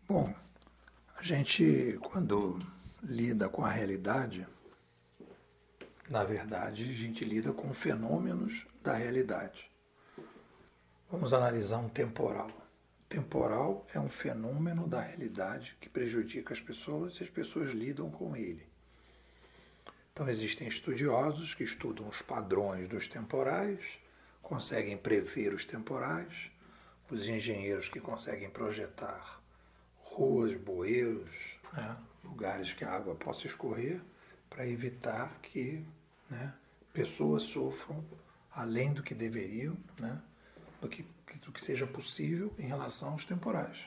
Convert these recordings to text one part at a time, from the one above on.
Bom, a gente, quando lida com a realidade, na verdade, a gente lida com fenômenos da realidade. Vamos analisar um temporal. Temporal é um fenômeno da realidade que prejudica as pessoas e as pessoas lidam com ele. Então, existem estudiosos que estudam os padrões dos temporais, conseguem prever os temporais, os engenheiros que conseguem projetar ruas, bueiros, né, lugares que a água possa escorrer, para evitar que, né, pessoas sofram além do que deveriam, né, do que seja possível em relação aos temporais.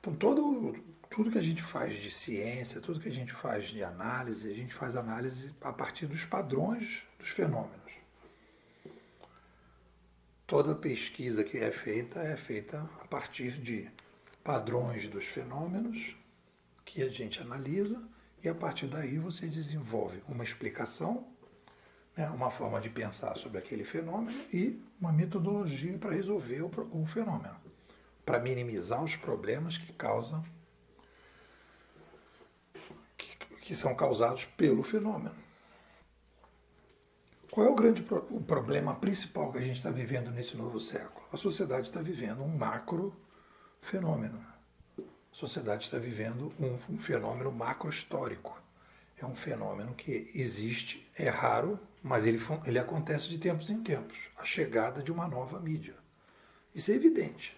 Então, tudo que a gente faz de ciência, tudo que a gente faz de análise, a gente faz análise a partir dos padrões dos fenômenos. Toda pesquisa que é feita a partir de padrões dos fenômenos que a gente analisa e a partir daí você desenvolve uma explicação, né, uma forma de pensar sobre aquele fenômeno e uma metodologia para resolver o fenômeno, para minimizar os problemas que são causados pelo fenômeno. Qual é o problema principal que a gente está vivendo nesse novo século? A sociedade está vivendo um macro fenômeno. A sociedade está vivendo um fenômeno macro-histórico. É um fenômeno que existe, é raro, mas ele acontece de tempos em tempos. A chegada de uma nova mídia. Isso é evidente.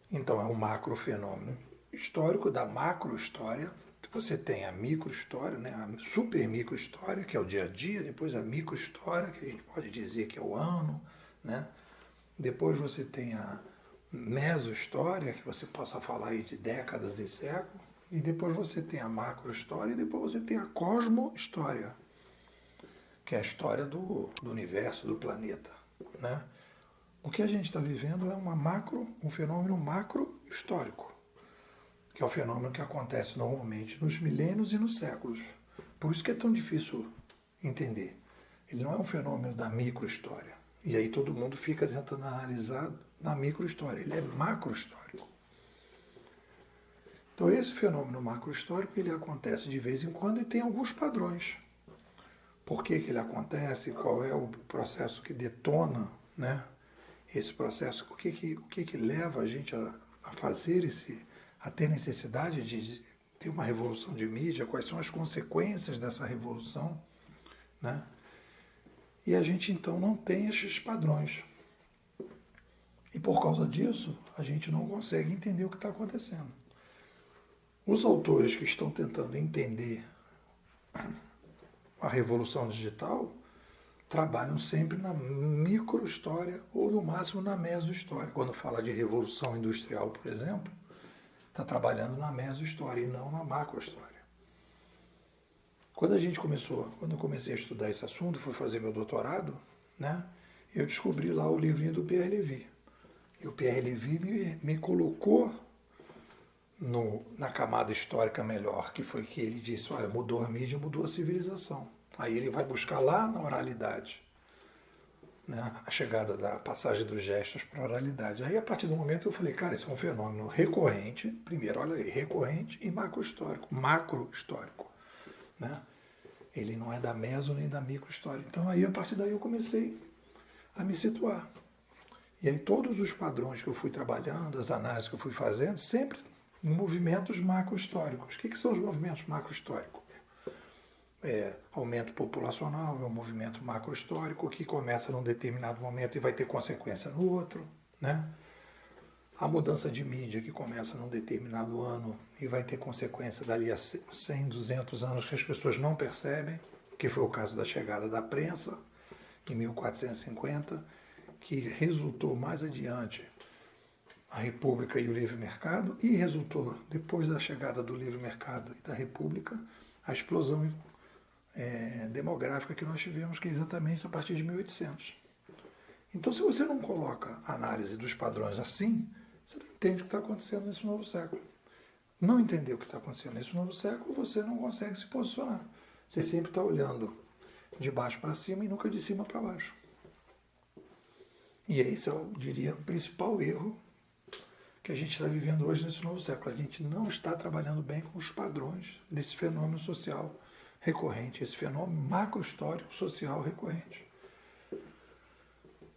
Então é um macro-fenômeno histórico da macro-história. Você tem a micro-história, né, a super-micro-história, que é o dia a dia, depois a micro-história, que a gente pode dizer que é o ano, né? Depois você tem a meso-história, que você possa falar aí de décadas e séculos, e depois você tem a macro-história, e depois você tem a cosmo-história, que é a história do universo, do planeta, né? O que a gente está vivendo é um fenômeno macro-histórico, que é o fenômeno que acontece normalmente nos milênios e nos séculos. Por isso que é tão difícil entender. Ele não é um fenômeno da micro-história. E aí todo mundo fica tentando analisar na micro-história. Ele é macro-histórico. Então esse fenômeno macro-histórico ele acontece de vez em quando e tem alguns padrões. Por que ele acontece? Qual é o processo que detona, né, esse processo? O que leva a gente a fazer a ter necessidade de ter uma revolução de mídia? Quais são as consequências dessa revolução, né? E a gente então não tem esses padrões. E por causa disso, a gente não consegue entender o que está acontecendo. Os autores que estão tentando entender a revolução digital trabalham sempre na micro-história ou no máximo na meso-história. Quando fala de revolução industrial, por exemplo, está trabalhando na meso-história e não na macro-história. Quando eu comecei a estudar esse assunto, fui fazer meu doutorado, né, eu descobri lá o livrinho do Pierre Levy. E o Pierre Levy me colocou na camada histórica melhor, que foi que ele disse, olha, mudou a mídia, mudou a civilização. Aí ele vai buscar lá na oralidade, né, a chegada da passagem dos gestos para a oralidade. Aí, a partir do momento, eu falei, cara, isso é um fenômeno recorrente, primeiro, olha aí, recorrente e macro-histórico, né? Ele não é da meso nem da micro-história. Então, aí, a partir daí, eu comecei a me situar. E aí, todos os padrões que eu fui trabalhando, as análises que eu fui fazendo, sempre em movimentos macro-históricos. O que são os movimentos macro-históricos? Aumento populacional é um movimento macro-histórico que começa num determinado momento e vai ter consequência no outro, né? A mudança de mídia que começa num determinado ano e vai ter consequência dali a 100, 200 anos que as pessoas não percebem, que foi o caso da chegada da prensa em 1450, que resultou mais adiante a República e o livre mercado, e resultou, depois da chegada do livre mercado e da República, a explosão demográfica que nós tivemos, que é exatamente a partir de 1800. Então, se você não coloca a análise dos padrões assim, você não entende o que está acontecendo nesse novo século. Não entender o que está acontecendo nesse novo século, você não consegue se posicionar. Você sempre está olhando de baixo para cima e nunca de cima para baixo. E esse é, eu diria, o principal erro que a gente está vivendo hoje nesse novo século. A gente não está trabalhando bem com os padrões desse fenômeno social recorrente, esse fenômeno macrohistórico social recorrente.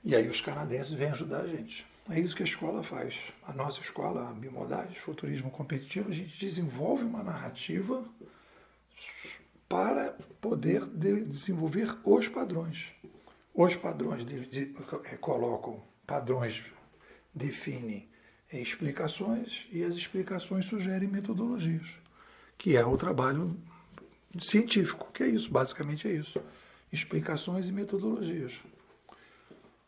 E aí os canadenses vêm ajudar a gente. É isso que a escola faz. A nossa escola, a Bimodais, Futurismo Competitivo, a gente desenvolve uma narrativa para poder desenvolver os padrões. Os padrões colocam padrões, definem explicações e as explicações sugerem metodologias, que é o trabalho científico, que é isso, basicamente é isso. Explicações e metodologias.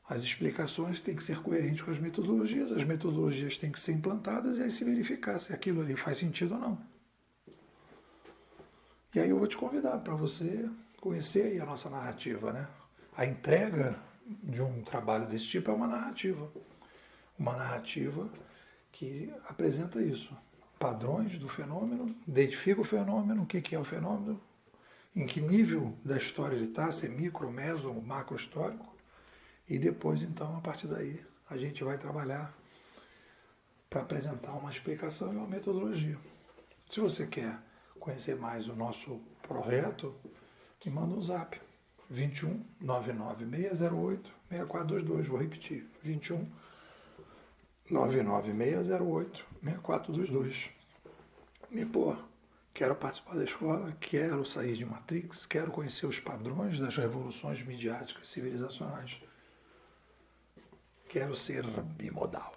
As explicações têm que ser coerentes com as metodologias têm que ser implantadas e aí se verificar se aquilo ali faz sentido ou não. E aí eu vou te convidar para você conhecer aí a nossa narrativa, né? A entrega de um trabalho desse tipo é uma narrativa. Uma narrativa que apresenta isso. Padrões do fenômeno, identifica o fenômeno, o que é o fenômeno, em que nível da história ele está, se é micro, meso ou macro histórico, e depois, então, a partir daí, a gente vai trabalhar para apresentar uma explicação e uma metodologia. Se você quer conhecer mais o nosso projeto, me manda um zap. 21 99 608 6422. Vou repetir. 21 99 608 6422. E, pô, quero participar da escola, quero sair de Matrix, quero conhecer os padrões das revoluções midiáticas civilizacionais. Quero ser bimodal.